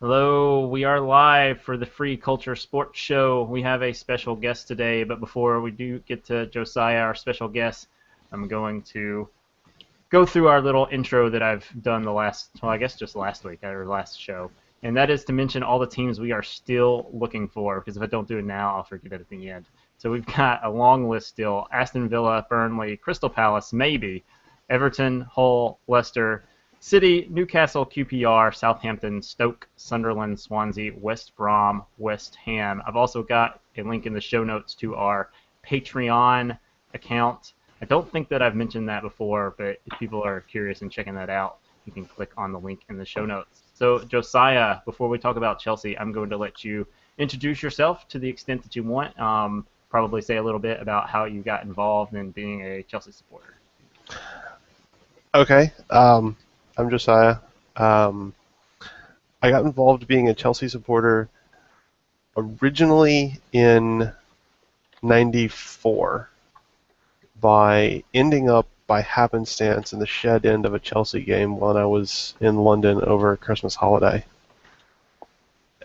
Hello, we are live for the Free Culture Sports Show. We have a special guest today, but before we do get to Josiah, our special guest, I'm going to go through our little intro that I've done I guess just last week, or last show. And that is to mention all the teams we are still looking for, because if I don't do it now, I'll forget it at the end. So we've got a long list still: Aston Villa, Burnley, Crystal Palace, maybe, Everton, Hull, Leicester, City, Newcastle, QPR, Southampton, Stoke, Sunderland, Swansea, West Brom, West Ham. I've also got a link in the show notes to our Patreon account. I don't think that I've mentioned that before, but if people are curious and checking that out, you can click on the link in the show notes. So, Josiah, before we talk about Chelsea, I'm going to let you introduce yourself to the extent that you want. Probably say a little bit about how you got involved in being a Chelsea supporter. Okay, I'm Josiah. I got involved being a Chelsea supporter originally in '94 by ending up by happenstance in the shed end of a Chelsea game when I was in London over a Christmas holiday.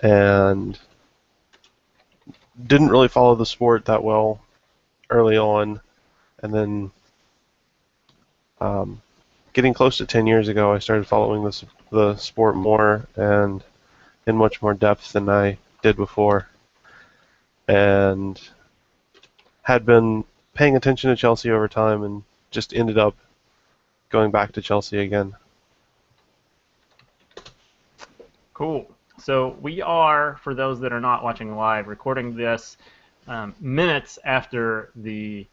And didn't really follow the sport that well early on, and then getting close to 10 years ago, I started following the sport more and in much more depth than I did before, and had been paying attention to Chelsea over time and just ended up going back to Chelsea again. Cool. So we are, for those that are not watching live, recording this minutes after the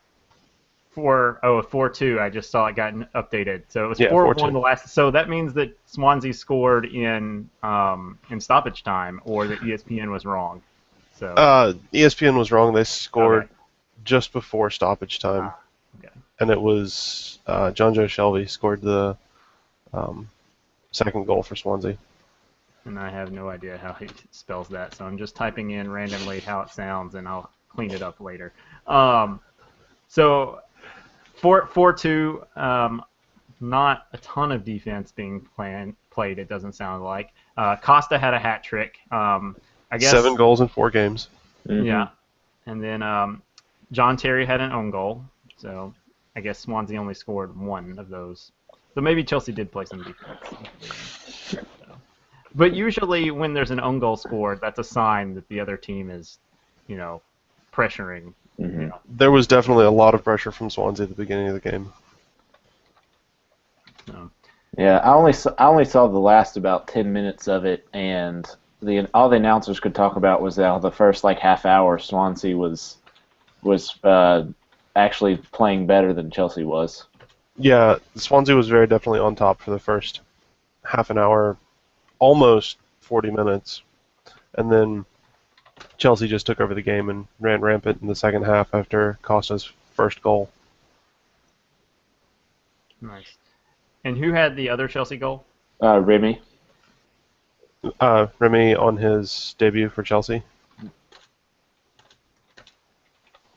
4-2. I just saw it got updated. So it was Yeah, 4-1 4-2. the last. So that means that Swansea scored in stoppage time, or that ESPN was wrong. So ESPN was wrong. They scored okay. just before stoppage time, Okay. and it was John Joe Shelby scored the second goal for Swansea. And I have no idea how he spells that, so I'm just typing in randomly how it sounds, and I'll clean it up later. So 4-2, not a ton of defense being played, it doesn't sound like. Costa had a hat trick. I guess 7 goals in 4 games. Yeah. And then John Terry had an own goal, so I guess Swansea only scored one of those. So maybe Chelsea did play some defense. So. But usually when there's an own goal scored, that's a sign that the other team is, pressuring. There was definitely a lot of pressure from Swansea at the beginning of the game. So. Yeah, I only saw the last about 10 minutes of it, and all the announcers could talk about was that the first half hour Swansea was actually playing better than Chelsea was. Yeah, Swansea was very definitely on top for the first half an hour, almost 40 minutes, and then Chelsea just took over the game and ran rampant in the second half after Costa's first goal. Nice. And who had the other Chelsea goal? Remy. Remy on his debut for Chelsea.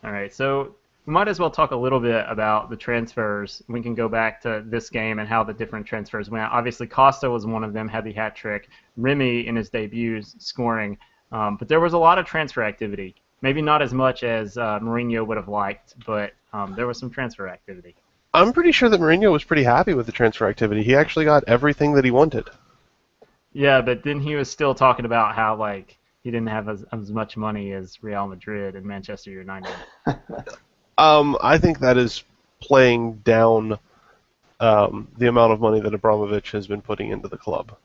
All right, so we might as well talk a little bit about the transfers. We can go back to this game and how the different transfers went. Obviously, Costa was one of them, had the hat trick. Remy in his debuts scoring. But there was a lot of transfer activity. Maybe not as much as Mourinho would have liked, but there was some transfer activity. I'm pretty sure that Mourinho was pretty happy with the transfer activity. He actually got everything that he wanted. Yeah, but then he was still talking about how he didn't have as much money as Real Madrid and Manchester United. I think that is playing down the amount of money that Abramovich has been putting into the club.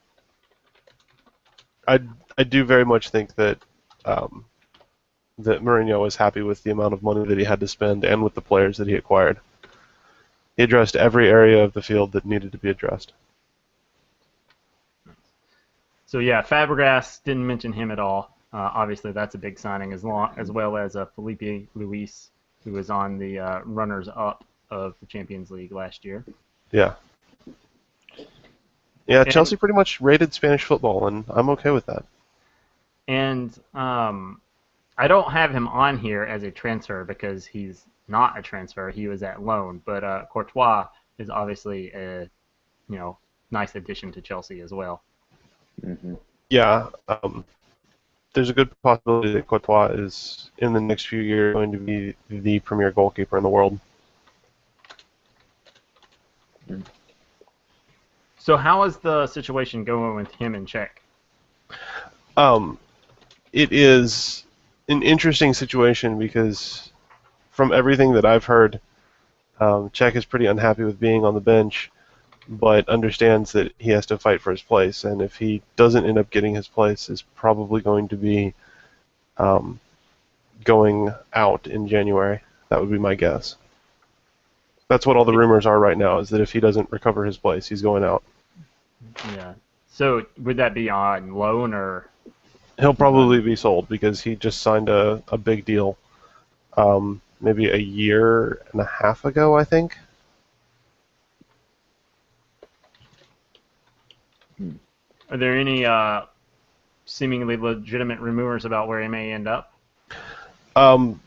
I do very much think that that Mourinho was happy with the amount of money that he had to spend and with the players that he acquired. He addressed every area of the field that needed to be addressed. So yeah, Fabregas, didn't mention him at all. Obviously, that's a big signing, as well as Felipe Luis, who was on the runners-up of the Champions League last year. Yeah. Yeah, Chelsea pretty much raided Spanish football, and I'm okay with that. And I don't have him on here as a transfer because he's not a transfer. He was at loan, but Courtois is obviously a nice addition to Chelsea as well. Hmm. Yeah, there's a good possibility that Courtois is in the next few years going to be the premier goalkeeper in the world. So how is the situation going with him and Czech? Um, it is an interesting situation because from everything that I've heard, Czech is pretty unhappy with being on the bench, but understands that he has to fight for his place, and if he doesn't end up getting his place, is probably going to be um, going out in January. That would be my guess. That's what all the rumors are right now, is that if he doesn't recover his place, he's going out. Yeah. So would that be on loan or? He'll probably be sold because he just signed a big deal maybe a year and a half ago, I think. Are there any seemingly legitimate rumors about where he may end up? Um,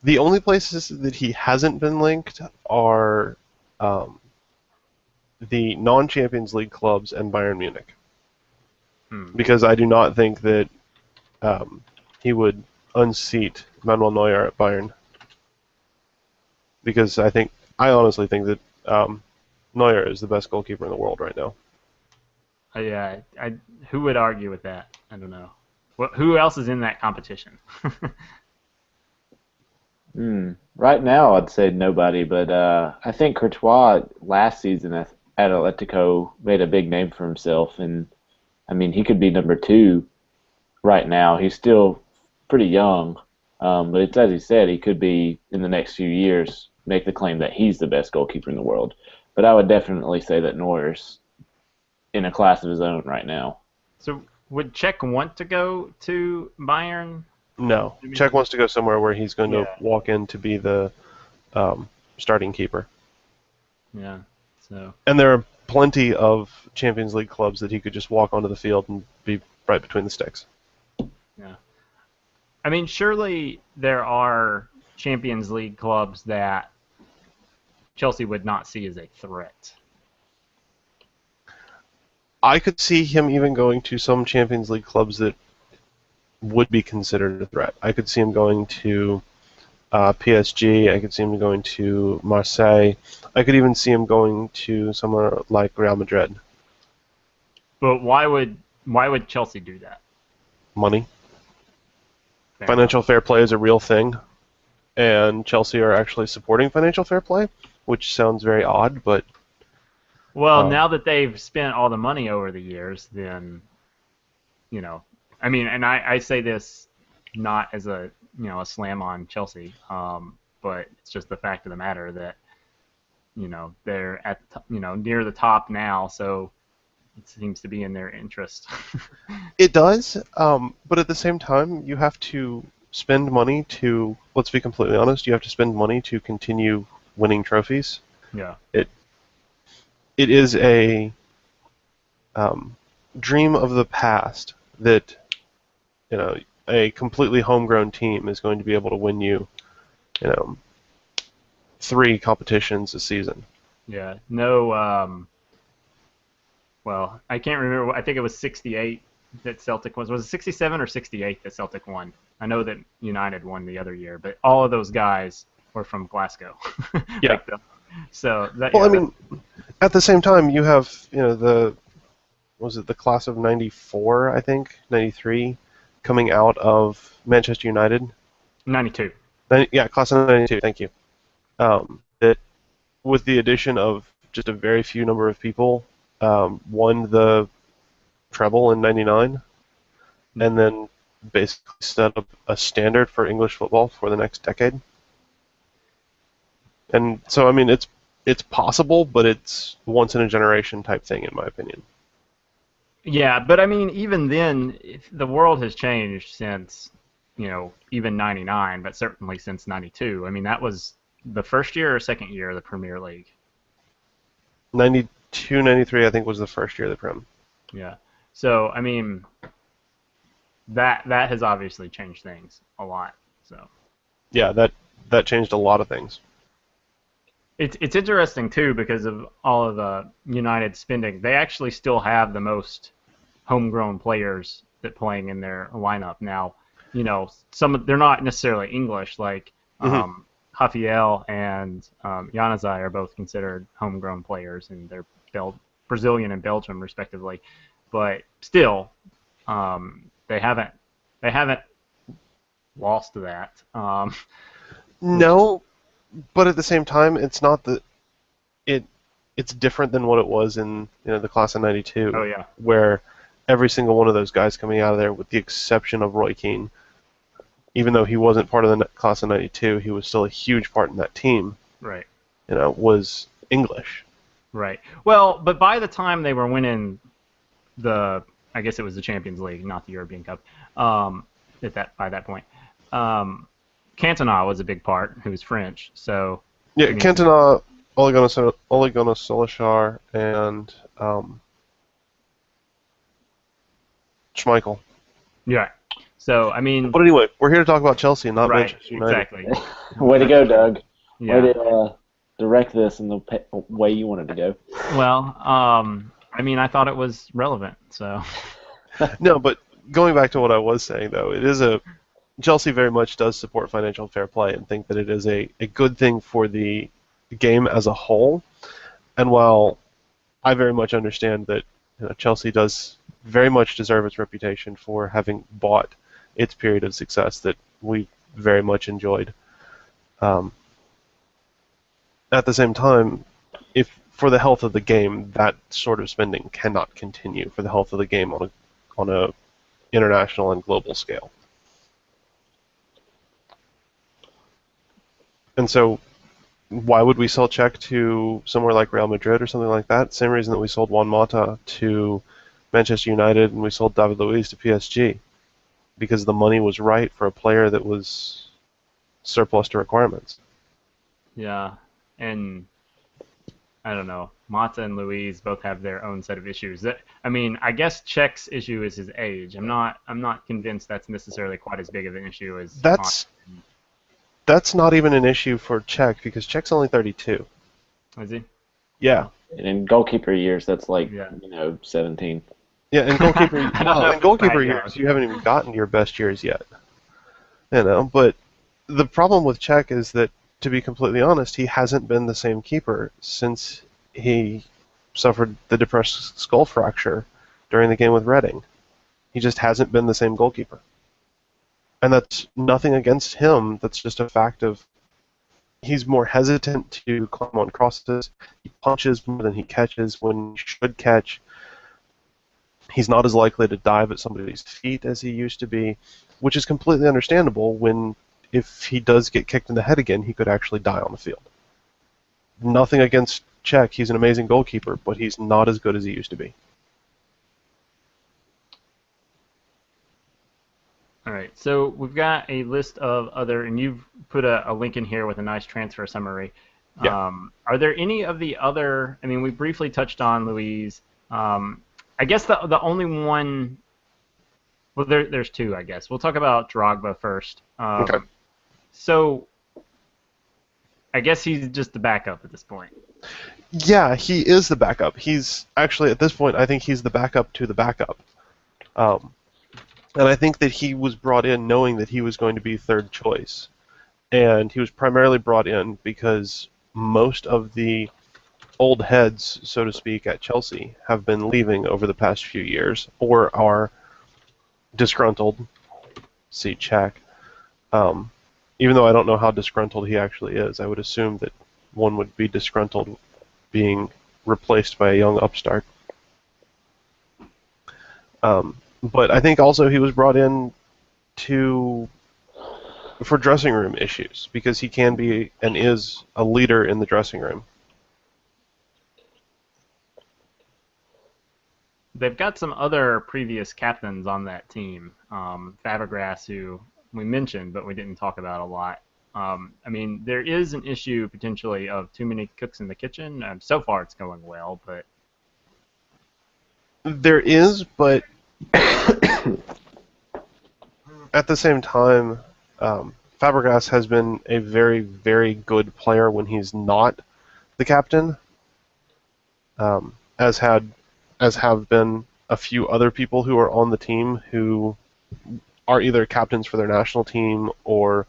the only places that he hasn't been linked are um, the non-Champions League clubs and Bayern Munich, because I do not think that he would unseat Manuel Neuer at Bayern. Because I honestly think that Neuer is the best goalkeeper in the world right now. Yeah. Who would argue with that? I don't know. Who else is in that competition? Right now, I'd say nobody, but I think Courtois last season at Atletico made a big name for himself, and I mean he could be number two right now. He's still pretty young, but it's as he said, he could be in the next few years make the claim that he's the best goalkeeper in the world. But I would definitely say that Neuer's in a class of his own right now. So would Czech want to go to Bayern? No, Czech wants to go somewhere where he's going to Yeah. walk in to be the starting keeper. Yeah. So. And there are plenty of Champions League clubs that he could just walk onto the field and be right between the sticks. Yeah. I mean, surely there are Champions League clubs that Chelsea would not see as a threat. I could see him even going to some Champions League clubs that would be considered a threat. I could see him going to PSG. I could see him going to Marseille. I could even see him going to somewhere like Real Madrid. But why would Chelsea do that? Money. Fair Financial fair play is a real thing, and Chelsea are actually supporting financial fair play, which sounds very odd, but Well, now that they've spent all the money over the years, then, I mean, and I say this not as a slam on Chelsea, but it's just the fact of the matter that they're at near the top now, so it seems to be in their interest. it does. But at the same time, you have to spend money to. Let's be completely honest. You have to spend money to continue winning trophies. Yeah. It is a dream of the past that a completely homegrown team is going to be able to win you 3 competitions a season. Yeah. No. Well, I can't remember. I think it was 68 that Celtic was. Was it 67 or 68 that Celtic won? I know that United won the other year, but all of those guys were from Glasgow. Yeah. So that. Well, Yeah, I mean, at the same time, you have the class of '94, I think, '93, coming out of Manchester United. 92. Yeah, class of '92. Thank you. That with the addition of just a very few number of people, won the treble in '99, and then basically set up a standard for English football for the next decade. And so, I mean, it's possible, but it's once in a generation type thing, in my opinion. Yeah, but I mean, even then, the world has changed since, even 99, but certainly since 92. I mean, that was the first year or second year of the Premier League? 92, 93, I think, was the first year of the Prem. Yeah. So, I mean, that has obviously changed things a lot. So. Yeah, that changed a lot of things. It's interesting too because of all of the United spending. They actually still have the most homegrown players that playing in their lineup now. They're not necessarily English, like Mhm. Rafael and Januzaj are both considered homegrown players, and they're Brazilian and Belgium respectively. But still, they haven't lost that. No, but at the same time, it's not that it. It's different than what it was in the class of '92, Oh yeah, where every single one of those guys coming out of there, with the exception of Roy Keane, even though he wasn't part of the class of '92, he was still a huge part in that team. right, Was English. right. Well, but by the time they were winning I guess it was the Champions League, not the European Cup. By that point, Cantona was a big part, who was French. So Yeah, I mean, Cantona, Ole Gunnar Solskjaer, and Schmeichel. yeah. So I mean, But anyway, we're here to talk about Chelsea, not right, Manchester United. exactly. Way to go, Doug. Yeah. Way to direct this in the way you wanted to go. Well, I mean, I thought it was relevant. So No, but going back to what I was saying, though, Chelsea very much does support financial fair play and think that it is a good thing for the game as a whole. And while I very much understand that Chelsea does very much deserve its reputation for having bought its period of success that we very much enjoyed, at the same time, if for the health of the game, that sort of spending cannot continue for the health of the game on a international and global scale. And so, why would we sell Czech to somewhere like Real Madrid or something like that? Same reason that we sold Juan Mata to Manchester United and we sold David Luiz to PSG, because the money was right for a player that was surplus to requirements. yeah, and I don't know. Mata and Luiz both have their own set of issues. I mean, I guess Czech's issue is his age. I'm not convinced that's necessarily quite as big of an issue as That's not even an issue for Czech, because Czech's only 32. Mata. Is he? Yeah. And in goalkeeper years, that's like, Yeah. 17. Yeah, in goalkeeper, I don't know if in goalkeeper it's that years, you haven't even gotten to your best years yet. But the problem with Czech is that, to be completely honest, he hasn't been the same keeper since he suffered the depressed skull fracture during the game with Reading. He just hasn't been the same goalkeeper. And that's nothing against him, that's just a fact of he's more hesitant to climb on crosses, he punches more than he catches when he should catch. He's not as likely to dive at somebody's feet as he used to be, which is completely understandable when, if he does get kicked in the head again, he could actually die on the field. Nothing against Czech, he's an amazing goalkeeper, but he's not as good as he used to be. All right, so we've got a list of and you've put a link in here with a nice transfer summary. Yeah. Are there any of the other? I mean, we briefly touched on Luiz. I guess the only one. Well, there's two, I guess. We'll talk about Drogba first. Okay. So, I guess he's just the backup at this point. Yeah, he is the backup. He's actually, at this point, I think he's the backup to the backup. And I think that he was brought in knowing that he was going to be third choice. And he was primarily brought in because most of the old heads, so to speak, at Chelsea have been leaving over the past few years or are disgruntled. See Czech. Even though I don't know how disgruntled he actually is, I would assume that one would be disgruntled being replaced by a young upstart. But I think also he was brought in for dressing room issues, because he can be and is a leader in the dressing room. They've got some other previous captains on that team. Fabregas, who we mentioned, but we didn't talk about a lot. I mean, there is an issue potentially of too many cooks in the kitchen. So far, it's going well, but There is, but at the same time, Fabregas has been a very, very good player when he's not the captain, as have been a few other people who are on the team who are either captains for their national team or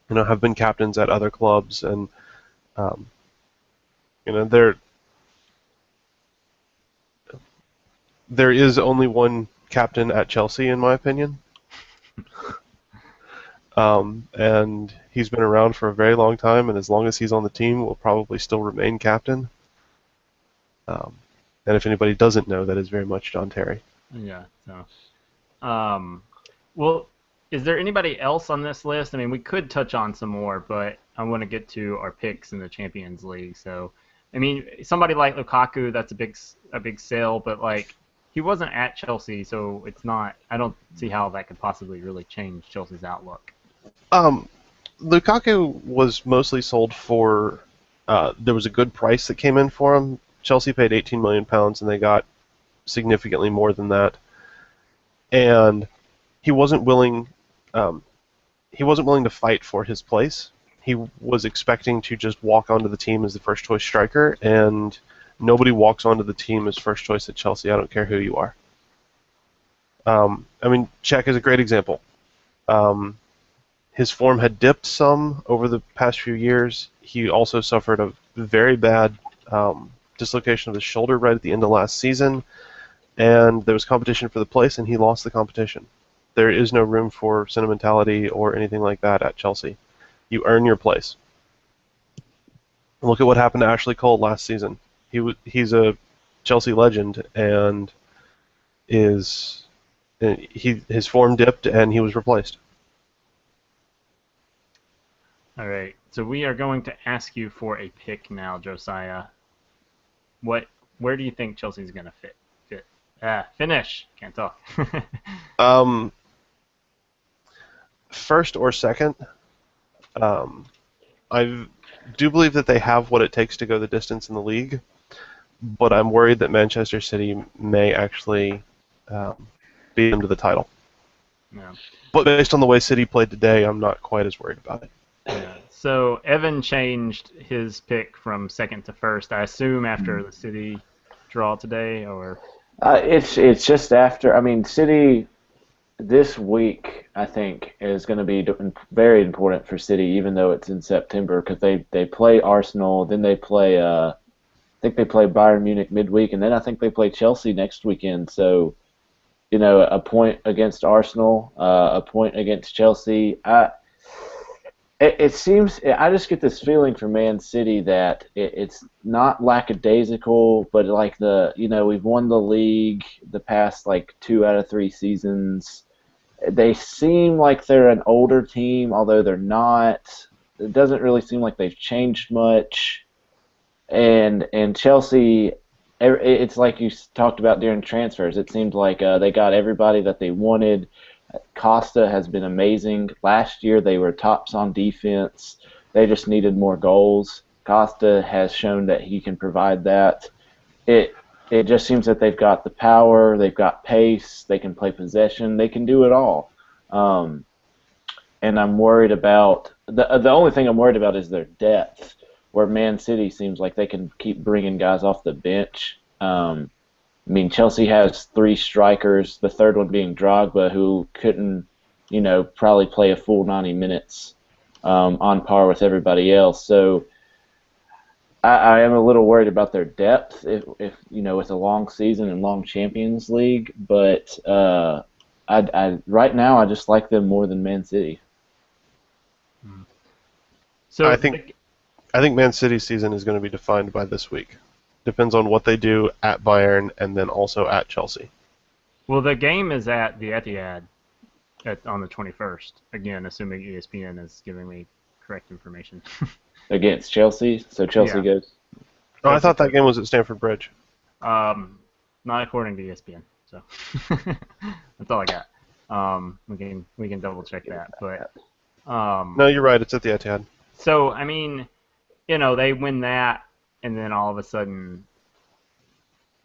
have been captains at other clubs, and um, there is only one captain at Chelsea, in my opinion. And he's been around for a very long time, and as long as he's on the team, will probably still remain captain. And if anybody doesn't know, that is very much John Terry. Yeah. So, well, is there anybody else on this list? I mean, we could touch on some more, but I want to get to our picks in the Champions League. So, I mean, somebody like Lukaku, that's a big sale, but like he wasn't at Chelsea, so it's not. I don't see how that could possibly really change Chelsea's outlook. Lukaku was mostly sold for. There was a good price that came in for him. Chelsea paid £18 million, and they got significantly more than that. And he wasn't willing. He wasn't willing to fight for his place. He was expecting to just walk onto the team as the first choice striker, and nobody walks onto the team as first choice at Chelsea. I don't care who you are. I mean, Czech is a great example. His form had dipped some over the past few years. He also suffered a very bad dislocation of his shoulder right at the end of last season, and there was competition for the place, and he lost the competition. There is no room for sentimentality or anything like that at Chelsea. You earn your place. Look at what happened to Ashley Cole last season. He's a Chelsea legend, and his form dipped, and he was replaced. All right, so we are going to ask you for a pick now, Josiah. Where do you think Chelsea's going to finish? Can't talk. First or second. I do believe that they have what it takes to go the distance in the league, but I'm worried that Manchester City may actually beat them to the title. Yeah. But based on the way City played today, I'm not quite as worried about it. Yeah. So Evan changed his pick from second to first, I assume after the City draw today, or? It's just after. I mean, City this week, I think, is going to be very important for City, even though it's in September, because they play Arsenal, then they play. I think they play Bayern Munich midweek, and then I think they play Chelsea next weekend. So, a point against Arsenal, a point against Chelsea. It seems, I just get this feeling from Man City that it's not lackadaisical, but like we've won the league the past like 2 out of 3 seasons. They seem like they're an older team, although they're not. It doesn't really seem like they've changed much. And Chelsea, it's like you talked about during transfers. It seemed like they got everybody that they wanted. Costa has been amazing. Last year they were tops on defense. They just needed more goals. Costa has shown that he can provide that. It just seems that they've got the power, they've got pace, they can play possession, they can do it all. And I'm worried about the only thing I'm worried about is their depth, where Man City seems like they can keep bringing guys off the bench. I mean, Chelsea has 3 strikers, the third one being Drogba, who couldn't, probably play a full 90 minutes on par with everybody else. So I am a little worried about their depth if with a long season and long Champions League. But I right now I just like them more than Man City. So I think Man City's season is going to be defined by this week. Depends on what they do at Bayern and then also at Chelsea. Well, the game is at the Etihad on the 21st. Again, assuming ESPN is giving me correct information. Against Chelsea, so Chelsea goes. Oh, I thought that game was at Stamford Bridge. Not according to ESPN. So that's all I got. We can double check that, but no, you're right. It's at the Etihad. So I mean, they win that. And then all of a sudden,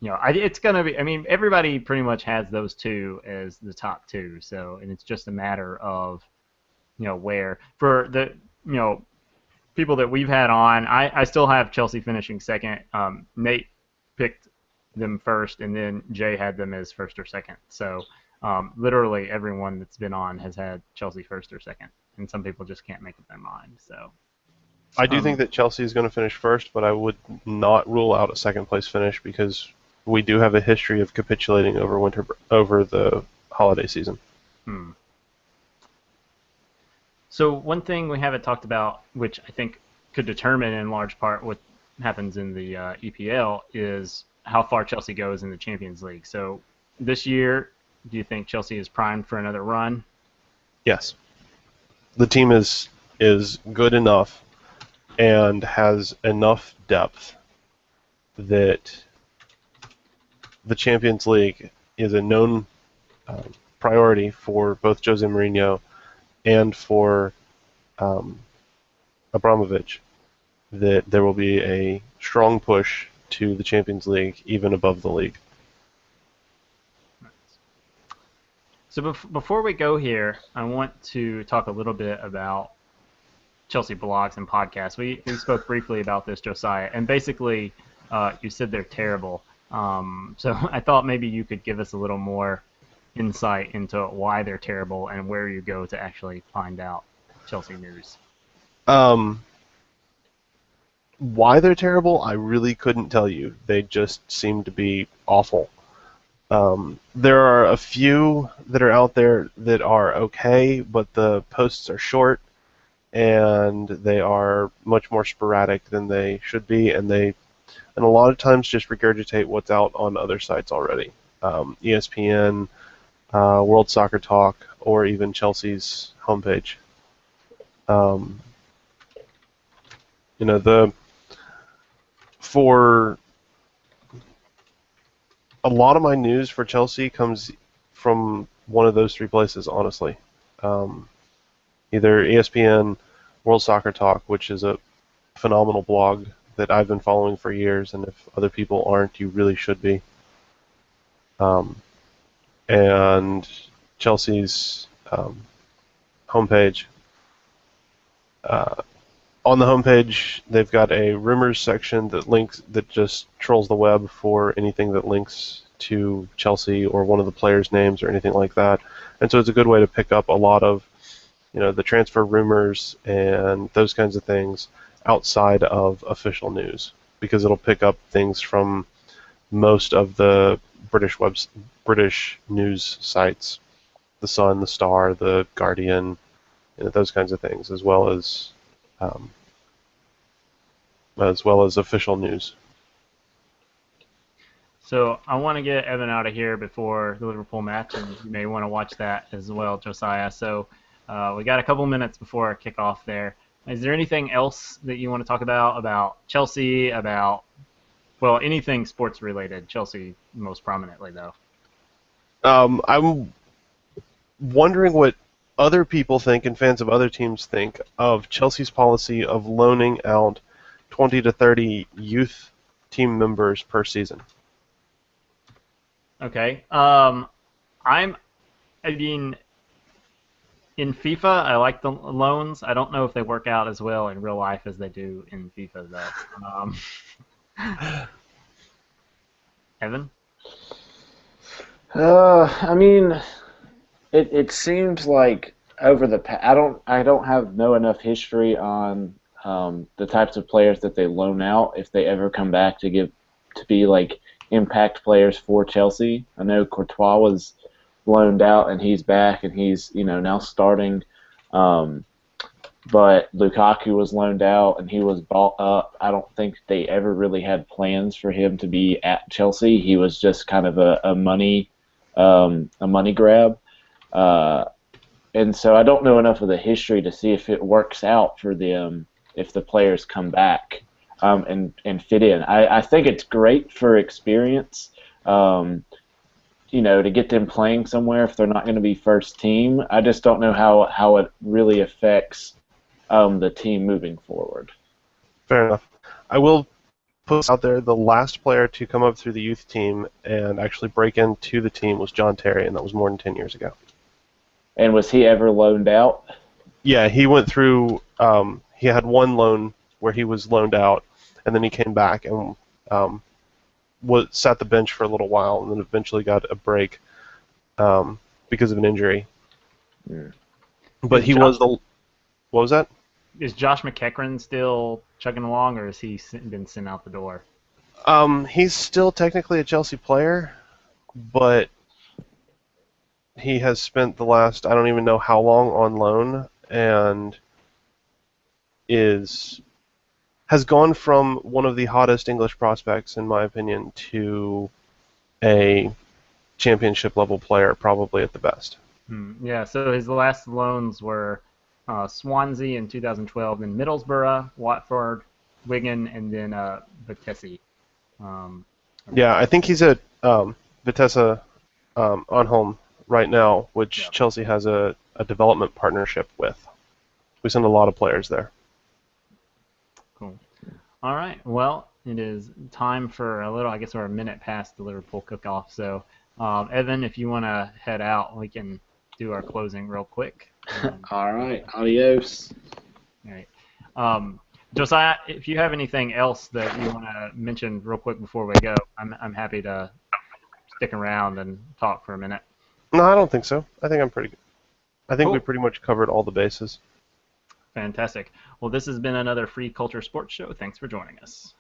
it's going to be, I mean, everybody pretty much has those two as the top 2. So, and it's just a matter of, where. For the, people that we've had on, I still have Chelsea finishing second. Nate picked them first, and then Jay had them as first or second. So literally everyone that's been on has had Chelsea first or second, and some people just can't make up their mind. So I do think that Chelsea is going to finish first, but I would not rule out a second place finish because we do have a history of capitulating over the holiday season. So one thing we haven't talked about, which I think could determine in large part what happens in the EPL, is how far Chelsea goes in the Champions League. So this year, do you think Chelsea is primed for another run? Yes. The team is good enough and has enough depth that the Champions League is a known priority for both Jose Mourinho and for Abramovich, that there will be a strong push to the Champions League, even above the league. So before we go here, I want to talk a little bit about Chelsea blogs and podcasts. We spoke briefly about this, Josiah, and basically you said they're terrible. So I thought maybe you could give us a little more insight into why they're terrible and where you go to actually find out Chelsea news. Why they're terrible, I really couldn't tell you. They just seem to be awful. There are a few that are out there that are okay, but the posts are short and they are much more sporadic than they should be, and a lot of times just regurgitate what's out on other sites already. ESPN, World Soccer Talk, or even Chelsea's homepage. For a lot of my news for Chelsea comes from one of those three places, honestly. Either ESPN, World Soccer Talk, which is a phenomenal blog that I've been following for years, and if other people aren't, you really should be. And Chelsea's homepage. On the homepage, they've got a rumors section that just trolls the web for anything that links to Chelsea or one of the players' names or anything like that. And so it's a good way to pick up a lot of, the transfer rumors and those kinds of things outside of official news, because it'll pick up things from most of the British news sites, the Sun, the Star, the Guardian, those kinds of things, as well as official news. So I want to get Evan out of here before the Liverpool match, and you may want to watch that as well, Josiah. So we got a couple minutes before our kickoff there. Is there anything else that you want to talk about Chelsea, anything sports related? Chelsea most prominently, though. I'm wondering what other people think and fans of other teams think of Chelsea's policy of loaning out 20 to 30 youth team members per season. Okay. In FIFA, I like the loans. I don't know if they work out as well in real life as they do in FIFA, though. Evan? It seems like I don't know enough history on the types of players that they loan out if they ever come back to be like impact players for Chelsea. I know Courtois was loaned out and he's back and he's now starting, but Lukaku was loaned out and he was bought up. I don't think they ever really had plans for him to be at Chelsea. He was just kind of a money grab. And so I don't know enough of the history to see if it works out for them if the players come back and fit in. I think it's great for experience, to get them playing somewhere if they're not going to be first team. I just don't know how it really affects the team moving forward. Fair enough. I will put out there, the last player to come up through the youth team and actually break into the team was John Terry, and that was more than 10 years ago. And was he ever loaned out? Yeah, he went through, he had one loan where he was loaned out, and then he came back, and sat the bench for a little while and then eventually got a break because of an injury. Mm. But he was the. What was that? Is Josh McEachran still chugging along, or has he been sent out the door? He's still technically a Chelsea player, but he has spent the last, I don't even know how long, on loan, and has gone from one of the hottest English prospects, in my opinion, to a championship level player, probably at the best. Yeah, so his last loans were Swansea in 2012, then Middlesbrough, Watford, Wigan, and then Vitesse. Yeah, I think he's at Vitesse on home right now, which Chelsea has a development partnership with. We send a lot of players there. Cool. All right. Well, it is time for a little. I guess we're a minute past the Liverpool cook-off. So, Evan, if you want to head out, we can do our closing real quick. All right. Adios. All right. Josiah, if you have anything else that you want to mention real quick before we go, I'm happy to stick around and talk for a minute. No, I don't think so. I think I'm pretty good. I think Cool. we pretty much covered all the bases. Fantastic. Well, this has been another Free Culture Sports Show. Thanks for joining us.